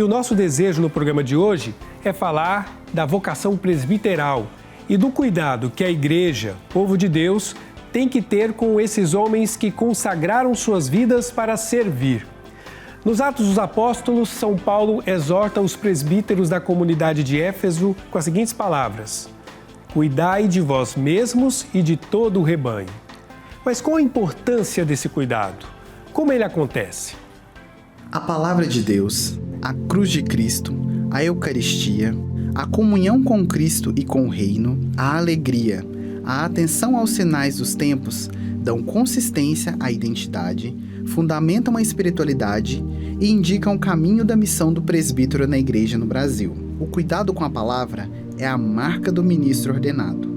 o nosso desejo no programa de hoje é falar da vocação presbiteral e do cuidado que a igreja, povo de Deus, tem que ter com esses homens que consagraram suas vidas para servir. Nos Atos dos Apóstolos, São Paulo exorta os presbíteros da comunidade de Éfeso com as seguintes palavras: cuidai de vós mesmos e de todo o rebanho. Mas qual a importância desse cuidado? Como ele acontece? A palavra de Deus, a cruz de Cristo, a Eucaristia, a comunhão com Cristo e com o Reino, a alegria, a atenção aos sinais dos tempos dão consistência à identidade, fundamentam a espiritualidade e indicam o caminho da missão do presbítero na Igreja no Brasil. O cuidado com a palavra é a marca do ministro ordenado.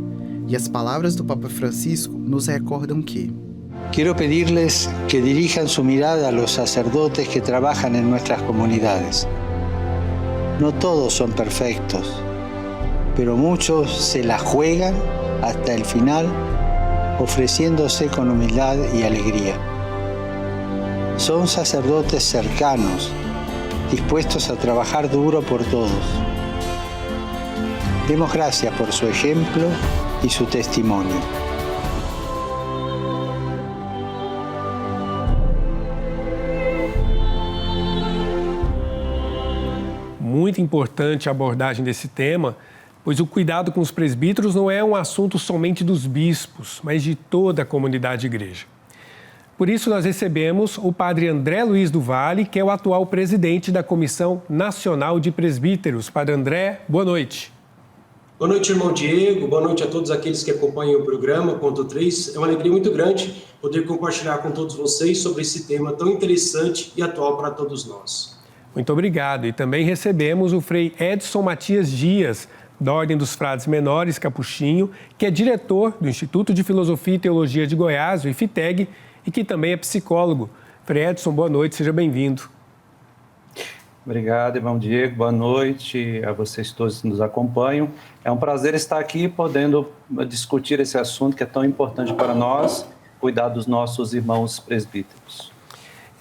E as palavras do Papa Francisco nos recordam que quiero pedirles que dirijan su mirada a los sacerdotes que trabajan en nuestras comunidades. No todos son perfectos, pero muchos se la juegan hasta el final, ofreciéndose con humildad y alegría. Son sacerdotes cercanos, dispuestos a trabajar duro por todos. Demos gracias por su ejemplo y su testimonio. Muito importante a abordagem desse tema, pois o cuidado com os presbíteros não é um assunto somente dos bispos, mas de toda a comunidade de igreja. Por isso, nós recebemos o padre André Luiz do Vale, que é o atual presidente da Comissão Nacional de Presbíteros. Padre André, boa noite. Boa noite, irmão Diego. Boa noite a todos aqueles que acompanham o programa Ponto 3. É uma alegria muito grande poder compartilhar com todos vocês sobre esse tema tão interessante e atual para todos nós. Muito obrigado. E também recebemos o Frei Edson Matias Dias, da Ordem dos Frades Menores Capuchinho, que é diretor do Instituto de Filosofia e Teologia de Goiás, o IFITEG, e que também é psicólogo. Frei Edson, boa noite, seja bem-vindo. Obrigado, irmão Diego. Boa noite a vocês todos que nos acompanham. É um prazer estar aqui podendo discutir esse assunto que é tão importante para nós, cuidar dos nossos irmãos presbíteros.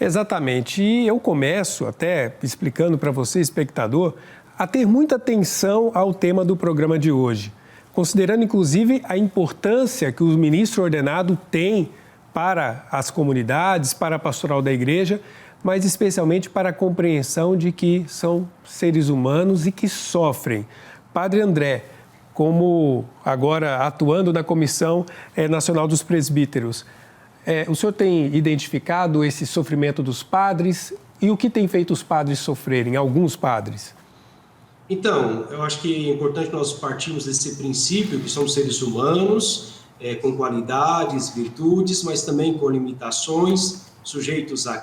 Exatamente. E eu começo até explicando para você, espectador, a ter muita atenção ao tema do programa de hoje, considerando inclusive a importância que o ministro ordenado tem para as comunidades, para a pastoral da igreja, mas especialmente para a compreensão de que são seres humanos e que sofrem. Padre André, como agora atuando na Comissão Nacional dos Presbíteros, o senhor tem identificado esse sofrimento dos padres e o que tem feito os padres sofrerem, alguns padres? Então, eu acho que é importante nós partirmos desse princípio que somos seres humanos, com qualidades, virtudes, mas também com limitações, sujeitos a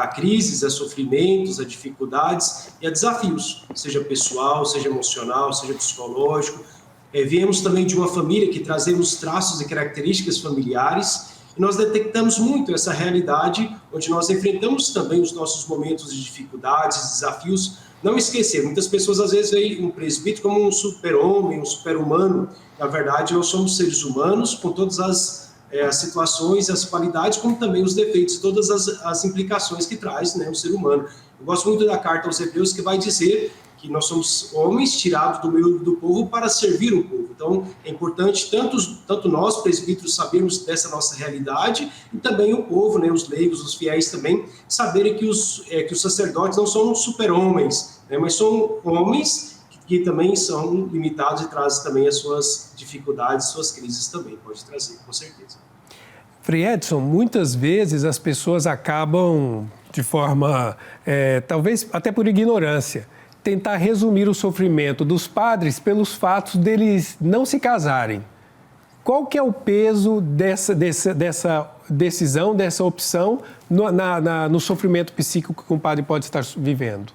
crises, a sofrimentos, a dificuldades e a desafios, seja pessoal, seja emocional, seja psicológico. Viemos também de uma família que trazemos traços e características familiares e nós detectamos muito essa realidade, onde nós enfrentamos também os nossos momentos de dificuldades, desafios. Não esquecer, muitas pessoas às vezes veem um presbítero como um super-homem, um super-humano. Na verdade, nós somos seres humanos com todas as situações, as qualidades, como também os defeitos, todas as implicações que traz, né, o ser humano. Eu gosto muito da carta aos Hebreus, que vai dizer que nós somos homens tirados do meio do povo para servir o povo. Então, é importante tanto nós, presbíteros, sabermos dessa nossa realidade e também o povo, né, os leigos, os fiéis também, saberem que os sacerdotes não são super-homens, né, mas são homens que também são limitados e trazem também as suas dificuldades, suas crises também, pode trazer, com certeza. Frei Edson, muitas vezes as pessoas acabam, de forma, talvez até por ignorância, tentar resumir o sofrimento dos padres pelos fatos deles não se casarem. Qual que é o peso dessa decisão, dessa opção no sofrimento psíquico que um padre pode estar vivendo?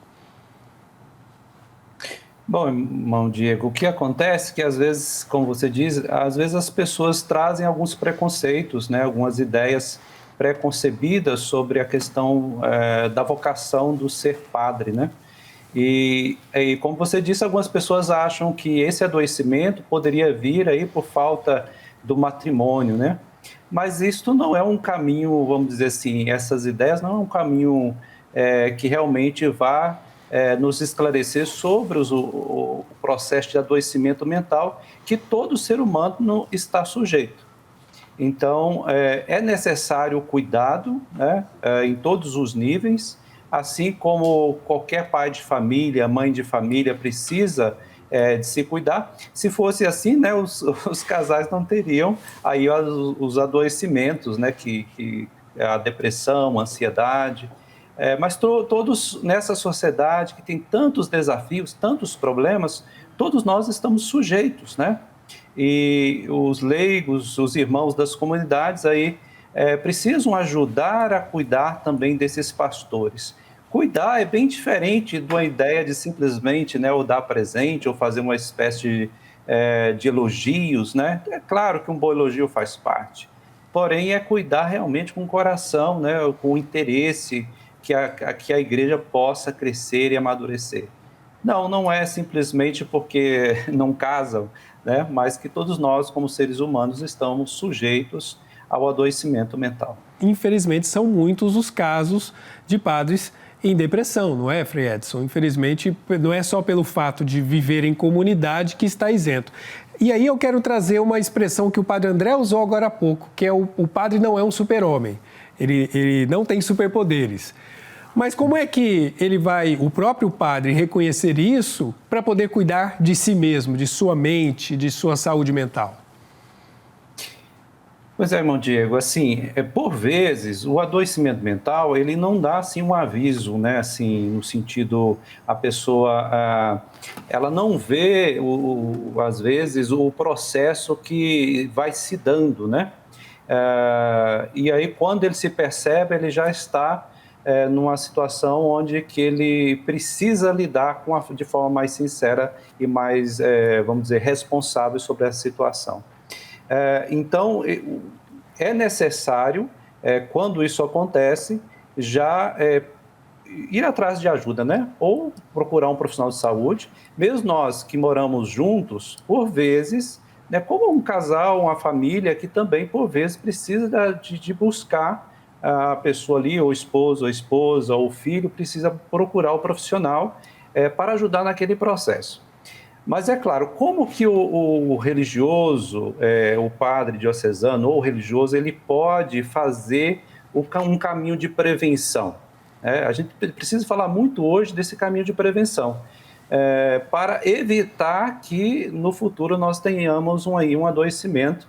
Bom, irmão Diego, o que acontece é que às vezes, como você diz, às vezes as pessoas trazem alguns preconceitos, né, algumas ideias preconcebidas sobre a questão da vocação do ser padre, né? E como você disse, algumas pessoas acham que esse adoecimento poderia vir aí por falta do matrimônio, né? Mas isto não é um caminho, vamos dizer assim, essas ideias não é um caminho que realmente vá nos esclarecer sobre o processo de adoecimento mental que todo ser humano está sujeito. Então, é necessário cuidado, né, em todos os níveis, assim como qualquer pai de família, mãe de família precisa de se cuidar. Se fosse assim, né, os casais não teriam aí os adoecimentos, né, que a depressão, a ansiedade. Mas todos nessa sociedade que tem tantos desafios, tantos problemas, todos nós estamos sujeitos, né? E os leigos, os irmãos das comunidades aí precisam ajudar a cuidar também desses pastores. Cuidar é bem diferente de uma ideia de simplesmente, né, ou dar presente ou fazer uma espécie de elogios, né? É claro que um bom elogio faz parte, porém é cuidar realmente com o coração, né, com o interesse que a igreja possa crescer e amadurecer. Não é simplesmente porque não casam, né? Mas que todos nós, como seres humanos, estamos sujeitos ao adoecimento mental. Infelizmente, são muitos os casos de padres em depressão, não é, Frei Edson? Infelizmente, não é só pelo fato de viver em comunidade que está isento. E aí eu quero trazer uma expressão que o padre André usou agora há pouco, que é o padre não é um super-homem, ele não tem superpoderes. Mas como é que o próprio padre, reconhecer isso para poder cuidar de si mesmo, de sua mente, de sua saúde mental? Pois é, irmão Diego, assim, por vezes o adoecimento mental, ele não dá assim um aviso, né, assim, no sentido, a pessoa, ela não vê, às vezes, o processo que vai se dando, né, e aí quando ele se percebe, ele já está numa situação onde que ele precisa lidar de forma mais sincera e mais, vamos dizer, responsável sobre a situação. Então, é necessário, quando isso acontece, já ir atrás de ajuda, né? Ou procurar um profissional de saúde. Mesmo nós que moramos juntos, por vezes, né, como um casal, uma família que também, por vezes, precisa de buscar a pessoa ali, ou esposo, ou esposa, ou filho, precisa procurar o profissional para ajudar naquele processo. Mas é claro, como que o religioso, o padre diocesano ou o religioso, ele pode fazer um caminho de prevenção? A gente precisa falar muito hoje desse caminho de prevenção, para evitar que no futuro nós tenhamos um adoecimento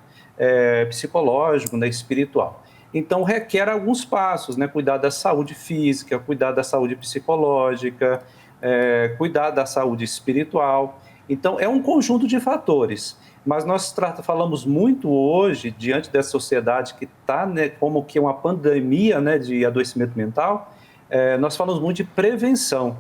psicológico, né, espiritual. Então requer alguns passos, né? Cuidar da saúde física, cuidar da saúde psicológica, cuidar da saúde espiritual. Então, é um conjunto de fatores, mas nós falamos muito hoje, diante dessa sociedade que está, né, como que uma pandemia, né, de adoecimento mental, nós falamos muito de prevenção.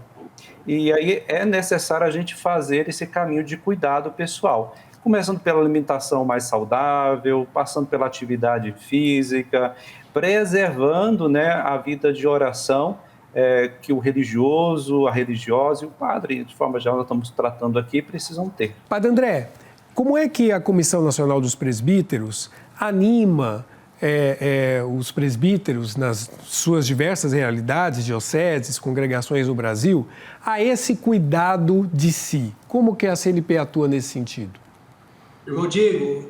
E aí é necessário a gente fazer esse caminho de cuidado pessoal, começando pela alimentação mais saudável, passando pela atividade física, preservando, né, a vida de oração, que o religioso, a religiosa e o padre, de forma geral, nós estamos tratando aqui, precisam ter. Padre André, como é que a Comissão Nacional dos Presbíteros anima os presbíteros nas suas diversas realidades, dioceses, congregações no Brasil, a esse cuidado de si? Como que a CNP atua nesse sentido? Irmão Diego,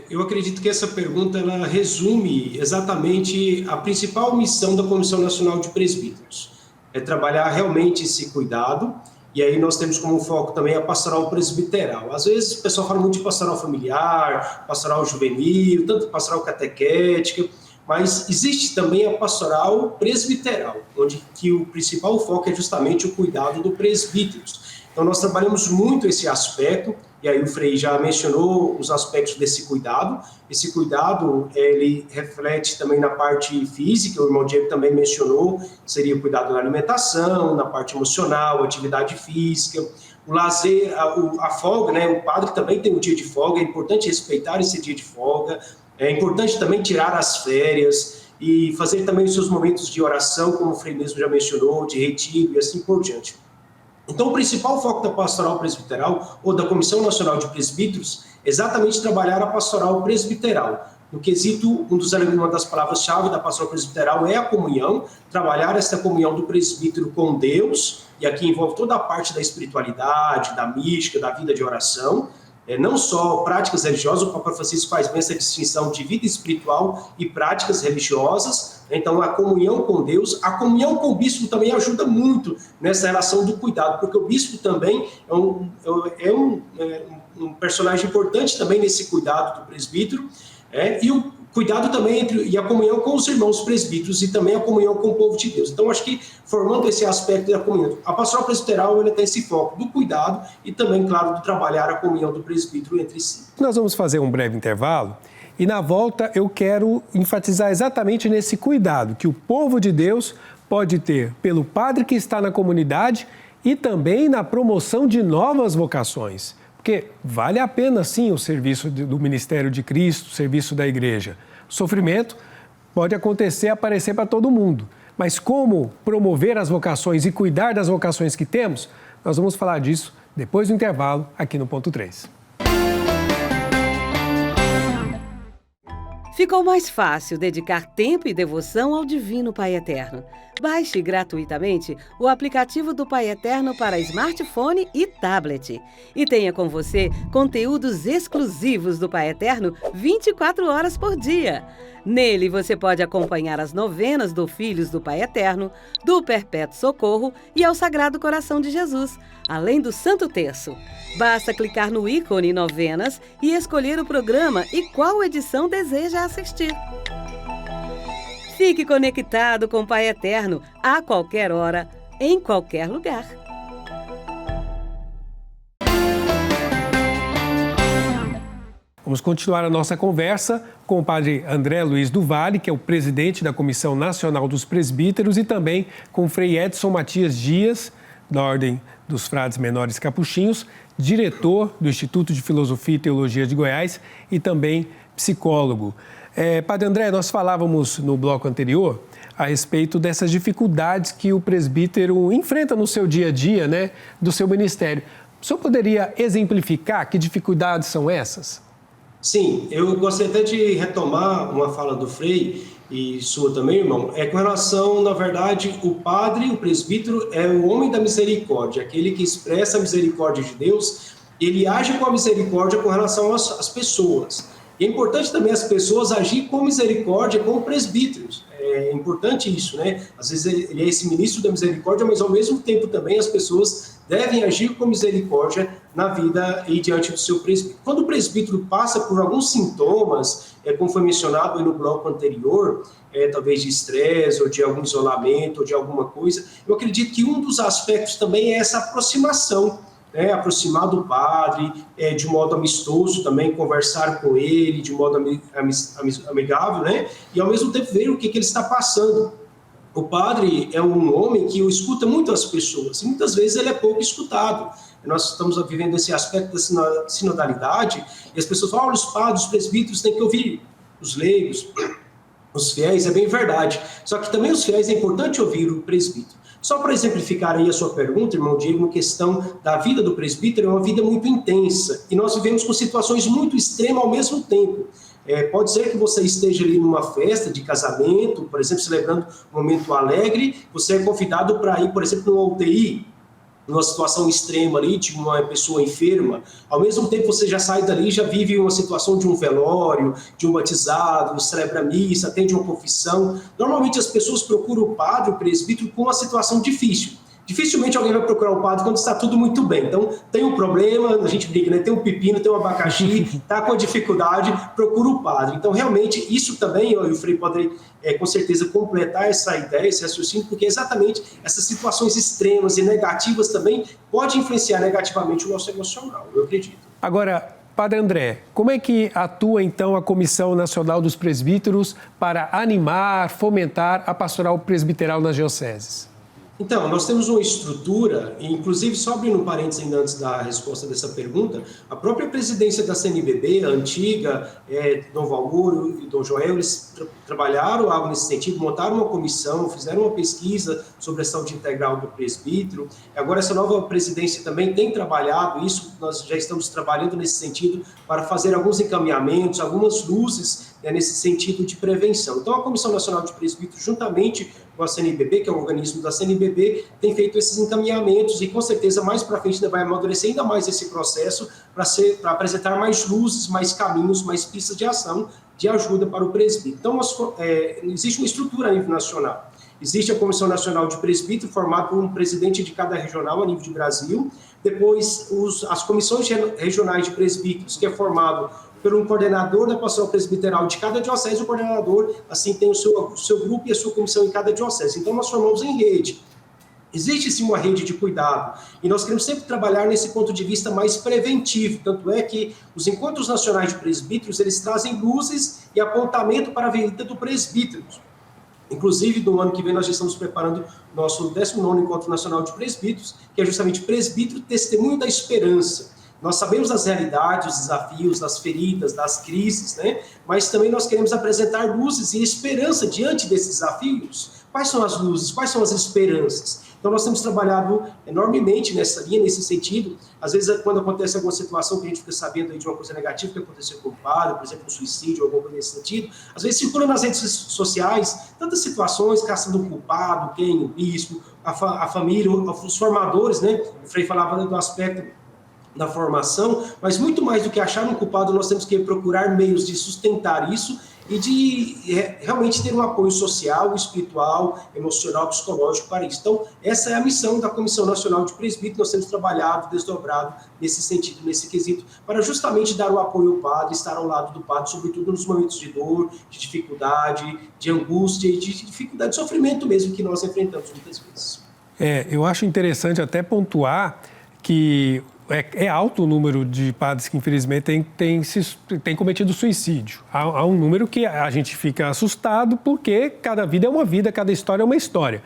eu acredito que essa pergunta ela resume exatamente a principal missão da Comissão Nacional de Presbíteros. É trabalhar realmente esse cuidado, e aí nós temos como foco também a pastoral presbiteral. Às vezes o pessoal fala muito de pastoral familiar, pastoral juvenil, tanto pastoral catequética, mas existe também a pastoral presbiteral, onde que o principal foco é justamente o cuidado do presbíteros. Então nós trabalhamos muito esse aspecto, e aí o Frei já mencionou os aspectos desse cuidado. Esse cuidado, ele reflete também na parte física, o irmão Diego também mencionou, seria o cuidado na alimentação, na parte emocional, atividade física, o lazer, a folga, né? O padre também tem um dia de folga, é importante respeitar esse dia de folga, é importante também tirar as férias e fazer também os seus momentos de oração, como o Frei mesmo já mencionou, de retiro e assim por diante. Então, o principal foco da pastoral presbiteral ou da Comissão Nacional de Presbíteros é exatamente trabalhar a pastoral presbiteral, no quesito, uma das palavras-chave da pastoral presbiteral é a comunhão, trabalhar essa comunhão do presbítero com Deus, e aqui envolve toda a parte da espiritualidade, da mística, da vida de oração, não só práticas religiosas. O Papa Francisco faz bem essa distinção de vida espiritual e práticas religiosas. Então, a comunhão com Deus, a comunhão com o bispo também ajuda muito nessa relação do cuidado, porque o bispo também é um personagem importante também nesse cuidado do presbítero, e o cuidado também e a comunhão com os irmãos presbíteros e também a comunhão com o povo de Deus. Então, acho que formando esse aspecto da comunhão, a pastoral presbiteral ela tem esse foco do cuidado e também, claro, do trabalhar a comunhão do presbítero entre si. Nós vamos fazer um breve intervalo e na volta eu quero enfatizar exatamente nesse cuidado que o povo de Deus pode ter pelo padre que está na comunidade e também na promoção de novas vocações. Porque vale a pena, sim, o serviço do Ministério de Cristo, o serviço da Igreja. O sofrimento pode aparecer para todo mundo. Mas como promover as vocações e cuidar das vocações que temos, nós vamos falar disso depois do intervalo aqui no Ponto 3. Ficou mais fácil dedicar tempo e devoção ao Divino Pai Eterno. Baixe gratuitamente o aplicativo do Pai Eterno para smartphone e tablet. E tenha com você conteúdos exclusivos do Pai Eterno 24 horas por dia. Nele você pode acompanhar as novenas do Filhos do Pai Eterno, do Perpétuo Socorro e ao Sagrado Coração de Jesus, além do Santo Terço. Basta clicar no ícone Novenas e escolher o programa e qual edição deseja assistir. Fique conectado com o Pai Eterno a qualquer hora, em qualquer lugar. Vamos continuar a nossa conversa com o padre André Luiz do Vale, que é o presidente da Comissão Nacional dos Presbíteros, e também com o frei Edson Matias Dias, da Ordem dos Frades Menores Capuchinhos, diretor do Instituto de Filosofia e Teologia de Goiás e também psicólogo. Padre André, nós falávamos no bloco anterior a respeito dessas dificuldades que o presbítero enfrenta no seu dia a dia, né, do seu ministério. O senhor poderia exemplificar que dificuldades são essas? Sim, eu gostaria até de retomar uma fala do Frei e sua também, irmão, com relação, na verdade, o padre, o presbítero, é o homem da misericórdia, aquele que expressa a misericórdia de Deus, ele age com a misericórdia com relação às pessoas. E é importante também as pessoas agir com misericórdia com presbíteros. É importante isso, né? Às vezes ele é esse ministro da misericórdia, mas ao mesmo tempo também as pessoas devem agir com misericórdia na vida e diante do seu presbítero. Quando o presbítero passa por alguns sintomas, como foi mencionado aí no bloco anterior, talvez de estresse ou de algum isolamento ou de alguma coisa, eu acredito que um dos aspectos também é essa aproximação, aproximar do padre de modo amistoso também, conversar com ele de modo amigável, né? E ao mesmo tempo ver o que ele está passando. O padre é um homem que escuta muito as pessoas, e muitas vezes ele é pouco escutado. Nós estamos vivendo esse aspecto da sinodalidade, e as pessoas falam, os padres, os presbíteros têm que ouvir os leigos, os fiéis, é bem verdade. Só que também os fiéis é importante ouvir o presbítero. Só para exemplificar aí a sua pergunta, irmão Diego, uma questão da vida do presbítero, é uma vida muito intensa, e nós vivemos com situações muito extremas ao mesmo tempo. Pode ser que você esteja ali numa festa de casamento, por exemplo, celebrando um momento alegre, você é convidado para ir, por exemplo, numa UTI, numa situação extrema ali, de uma pessoa enferma. Ao mesmo tempo, você já sai dali, já vive uma situação de um velório, de um batizado, celebra a missa, atende uma confissão. Normalmente, as pessoas procuram o padre, o presbítero, com uma situação difícil. Dificilmente alguém vai procurar o padre quando está tudo muito bem. Então, tem um problema, a gente brinca, né? Tem um pepino, tem um abacaxi, está com a dificuldade, procura o padre. Então, realmente, isso também, o Frei pode, com certeza, completar essa ideia, esse raciocínio, porque exatamente essas situações extremas e negativas também podem influenciar negativamente o nosso emocional, eu acredito. Agora, Padre André, como é que atua, então, a Comissão Nacional dos Presbíteros para animar, fomentar a pastoral presbiteral nas dioceses? Então, nós temos uma estrutura, inclusive só abrindo um parênteses ainda antes da resposta dessa pergunta, a própria presidência da CNBB, a antiga, Dom Valmuro e Dom Joel, eles trabalharam algo nesse sentido, montaram uma comissão, fizeram uma pesquisa sobre a saúde integral do presbítero. Agora, essa nova presidência também tem trabalhado isso, nós já estamos trabalhando nesse sentido para fazer alguns encaminhamentos, algumas luzes nesse sentido de prevenção. Então, a Comissão Nacional de Presbíteros, juntamente com a CNBB, que é o organismo da CNBB, tem feito esses encaminhamentos e, com certeza, mais para frente ainda vai amadurecer ainda mais esse processo para apresentar mais luzes, mais caminhos, mais pistas de ação, de ajuda para o presbítero. Então, existe uma estrutura a nível nacional. Existe a Comissão Nacional de Presbítero, formada por um presidente de cada regional a nível de Brasil. Depois, as comissões regionais de presbíteros, que é formado por um coordenador da pastoral presbiteral de cada diocese, o coordenador, assim, tem o seu grupo e a sua comissão em cada diocese. Então, nós formamos em rede. Existe, sim, uma rede de cuidado, e nós queremos sempre trabalhar nesse ponto de vista mais preventivo, tanto é que os encontros nacionais de presbíteros, eles trazem luzes e apontamento para a vida do presbítero. Inclusive, do ano que vem, nós já estamos preparando nosso 19º Encontro Nacional de Presbíteros, que é justamente Presbítero Testemunho da Esperança. Nós sabemos das realidades, dos desafios, das feridas, das crises, né? Mas também nós queremos apresentar luzes e esperança diante desses desafios. Quais são as luzes? Quais são as esperanças? Então, nós temos trabalhado enormemente nessa linha, nesse sentido. Às vezes, quando acontece alguma situação que a gente fica sabendo aí de uma coisa negativa que aconteceu com o padre, por exemplo, um suicídio, alguma coisa nesse sentido, às vezes circula nas redes sociais tantas situações, caça do culpado, quem, o bispo, a família, os formadores, né? O Frei falava do aspecto da formação, mas muito mais do que achar um culpado, nós temos que procurar meios de sustentar isso e de realmente ter um apoio social, espiritual, emocional, psicológico para isso. Então, essa é a missão da Comissão Nacional de Presbíteros, nós temos trabalhado, desdobrado nesse sentido, nesse quesito, para justamente dar o apoio ao padre, estar ao lado do padre, sobretudo nos momentos de dor, de dificuldade, de angústia e de dificuldade, de sofrimento mesmo que nós enfrentamos muitas vezes. Eu acho interessante até pontuar que é alto o número de padres que, infelizmente, têm cometido suicídio. Há um número que a gente fica assustado porque cada vida é uma vida, cada história é uma história.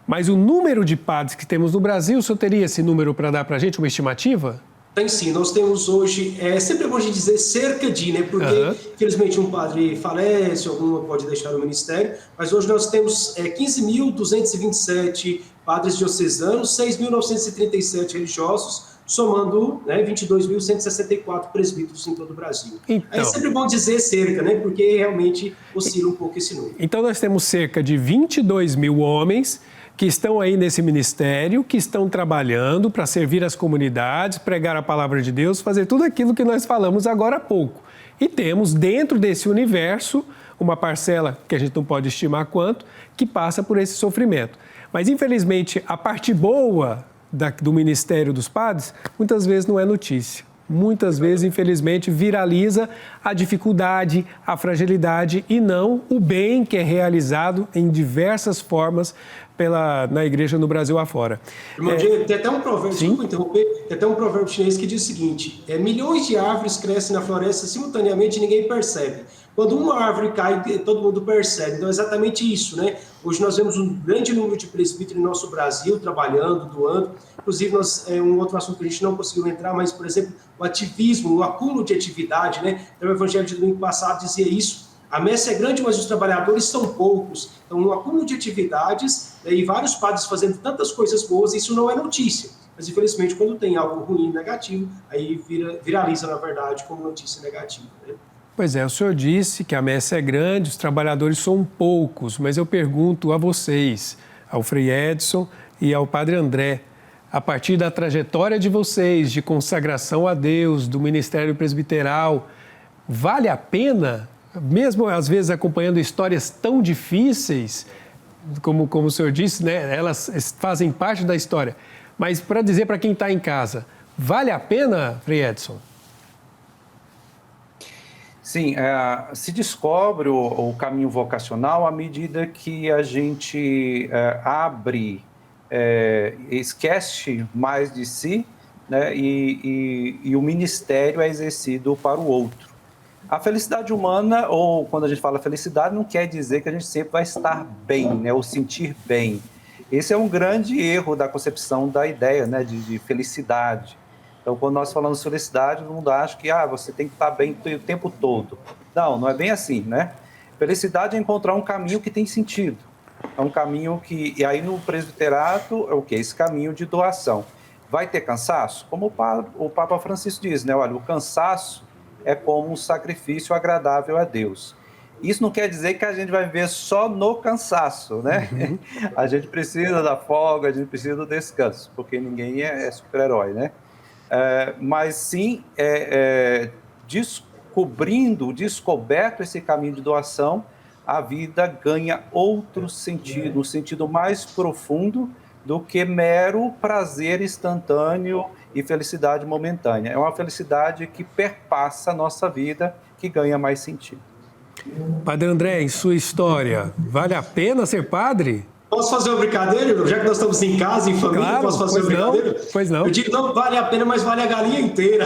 Mas o número de padres que temos no Brasil, o senhor teria esse número para dar para a gente, uma estimativa? Tem sim, nós temos hoje, sempre é bom de dizer cerca de, né? Porque, infelizmente, um padre falece, algum pode deixar o ministério, mas hoje nós temos 15.227 padres diocesanos, 6.937 religiosos, somando 22.164 presbíteros em todo o Brasil. Então, é sempre bom dizer cerca, né? Porque realmente oscila um pouco esse número. Então, nós temos cerca de 22 mil homens que estão aí nesse ministério, que estão trabalhando para servir as comunidades, pregar a palavra de Deus, fazer tudo aquilo que nós falamos agora há pouco. E temos, dentro desse universo, uma parcela, que a gente não pode estimar quanto, que passa por esse sofrimento. Mas, infelizmente, a parte boa do Ministério dos Padres, muitas vezes não é notícia. Muitas vezes, infelizmente, viraliza a dificuldade, a fragilidade e não o bem que é realizado em diversas formas na igreja no Brasil afora. Irmão Diego, tem até um provérbio, desculpa interromper, tem até um provérbio chinês que diz o seguinte: milhões de árvores crescem na floresta simultaneamente e ninguém percebe. Quando uma árvore cai, todo mundo percebe. Então, é exatamente isso, né? Hoje nós vemos um grande número de presbíteros no nosso Brasil, trabalhando, doando. Inclusive, um outro assunto que a gente não conseguiu entrar, mas, por exemplo, o ativismo, o acúmulo de atividade, né? Então, o Evangelho de domingo passado dizia isso. A messe é grande, mas os trabalhadores são poucos. Então, um acúmulo de atividades, e vários padres fazendo tantas coisas boas, isso não é notícia. Mas, infelizmente, quando tem algo ruim, negativo, aí viraliza, na verdade, como notícia negativa, né? Pois é, o senhor disse que a messe é grande, os trabalhadores são poucos, mas eu pergunto a vocês, ao Frei Edson e ao Padre André, a partir da trajetória de vocês, de consagração a Deus, do ministério presbiteral, vale a pena, mesmo às vezes acompanhando histórias tão difíceis, como o senhor disse, né, elas fazem parte da história, mas para dizer para quem está em casa, vale a pena, Frei Edson? Sim, se descobre o caminho vocacional à medida que a gente abre, esquece mais de si, né, e o ministério é exercido para o outro. A felicidade humana, ou quando a gente fala felicidade, não quer dizer que a gente sempre vai estar bem, né, ou sentir bem. Esse é um grande erro da concepção da ideia, né, de felicidade. Então, quando nós falamos de felicidade, todo mundo acha que você tem que estar bem o tempo todo. Não, não é bem assim, né? Felicidade é encontrar um caminho que tem sentido. É um caminho que... E aí no presbiterato é o quê? Esse caminho de doação. Vai ter cansaço? Como o Papa Francisco diz, né? Olha, o cansaço é como um sacrifício agradável a Deus. Isso não quer dizer que a gente vai viver só no cansaço, né? Uhum. A gente precisa da folga, a gente precisa do descanso, porque ninguém é super-herói, né? Mas sim, descoberto esse caminho de doação, a vida ganha outro sentido, um sentido mais profundo do que mero prazer instantâneo e felicidade momentânea. É uma felicidade que perpassa a nossa vida, que ganha mais sentido. Padre André, em sua história, vale a pena ser padre? Posso fazer uma brincadeira? Já que nós estamos em casa, em família, claro, posso fazer uma brincadeira? Pois não. Eu digo, não vale a pena, mas vale a galinha inteira.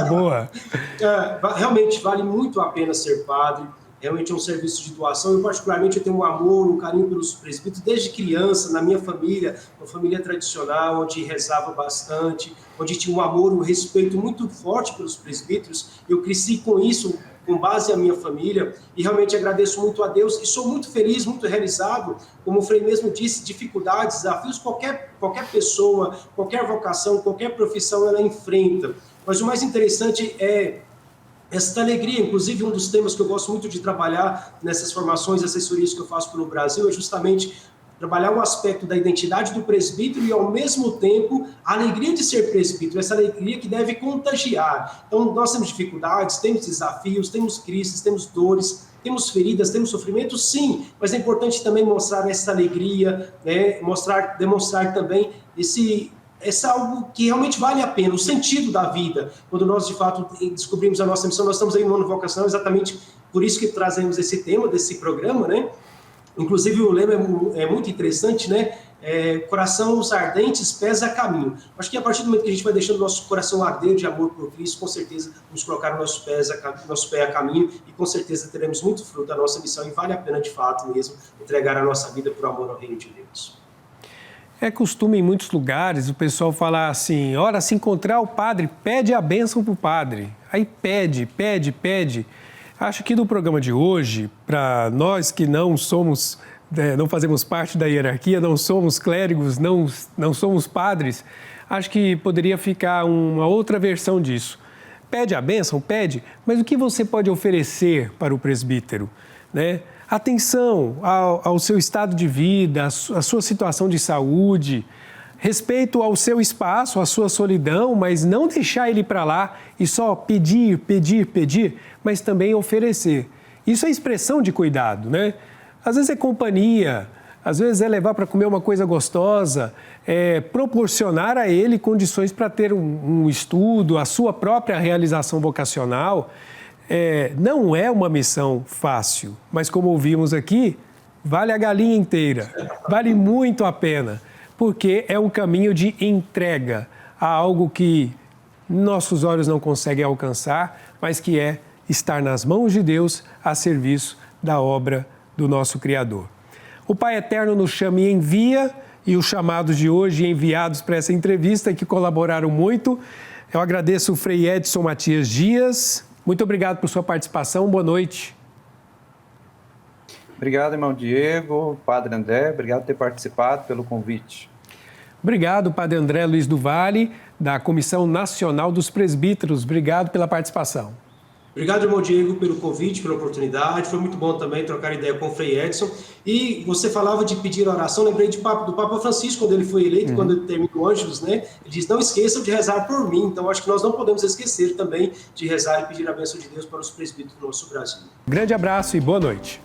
Boa. Realmente, vale muito a pena ser padre. Realmente é um serviço de doação. Eu, particularmente, eu tenho um amor, um carinho pelos presbíteros desde criança, na minha família, uma família tradicional, onde rezava bastante, onde tinha um amor, um respeito muito forte pelos presbíteros. Eu cresci com isso, com base na minha família, e realmente agradeço muito a Deus e sou muito feliz, muito realizado, como o Frei mesmo disse, dificuldades, desafios, qualquer pessoa, qualquer vocação, qualquer profissão ela enfrenta. Mas o mais interessante é esta alegria. Inclusive, um dos temas que eu gosto muito de trabalhar nessas formações, assessorias que eu faço pelo Brasil, é justamente trabalhar o aspecto da identidade do presbítero e, ao mesmo tempo, a alegria de ser presbítero, essa alegria que deve contagiar. Então, nós temos dificuldades, temos desafios, temos crises, temos dores, temos feridas, temos sofrimento, sim, mas é importante também mostrar essa alegria, né? Demonstrar também esse algo que realmente vale a pena, o sentido da vida. Quando nós, de fato, descobrimos a nossa missão, nós estamos aí no ano vocacional, exatamente por isso que trazemos esse tema desse programa, né? Inclusive, o lema é muito interessante, né? Corações ardentes, pés a caminho. Acho que a partir do momento que a gente vai deixando o nosso coração arder de amor por Cristo, com certeza vamos colocar o nosso pé a caminho e com certeza teremos muito fruto da nossa missão e vale a pena, de fato mesmo, entregar a nossa vida por amor ao reino de Deus. É costume em muitos lugares o pessoal falar assim, ora, se encontrar o padre, pede a bênção para o padre. Aí pede. Acho que no programa de hoje, para nós que não somos, não fazemos parte da hierarquia, não somos clérigos, não somos padres, acho que poderia ficar uma outra versão disso. Pede a bênção, pede, mas o que você pode oferecer para o presbítero, né? Atenção ao seu estado de vida, à sua situação de saúde, respeito ao seu espaço, à sua solidão, mas não deixar ele para lá e só pedir, mas também oferecer. Isso é expressão de cuidado, né? Às vezes é companhia, às vezes é levar para comer uma coisa gostosa, proporcionar a ele condições para ter um estudo, a sua própria realização vocacional. Não é uma missão fácil, mas como ouvimos aqui, vale a galinha inteira, vale muito a pena, porque é um caminho de entrega a algo que nossos olhos não conseguem alcançar, mas que é estar nas mãos de Deus a serviço da obra do nosso Criador. O Pai Eterno nos chama e envia, e os chamados de hoje enviados para essa entrevista que colaboraram muito. Eu agradeço o Frei Edson Matias Dias. Muito obrigado por sua participação. Boa noite. Obrigado, irmão Diego, Padre André. Obrigado por ter participado, pelo convite. Obrigado, Padre André Luiz do Vale, da Comissão Nacional dos Presbíteros. Obrigado pela participação. Obrigado, irmão Diego, pelo convite, pela oportunidade. Foi muito bom também trocar ideia com o Frei Edson. E você falava de pedir oração, lembrei do Papa Francisco, quando ele foi eleito, quando ele terminou o Ângelus, né? Ele diz, não esqueçam de rezar por mim. Então, acho que nós não podemos esquecer também de rezar e pedir a bênção de Deus para os presbíteros do nosso Brasil. Grande abraço e boa noite.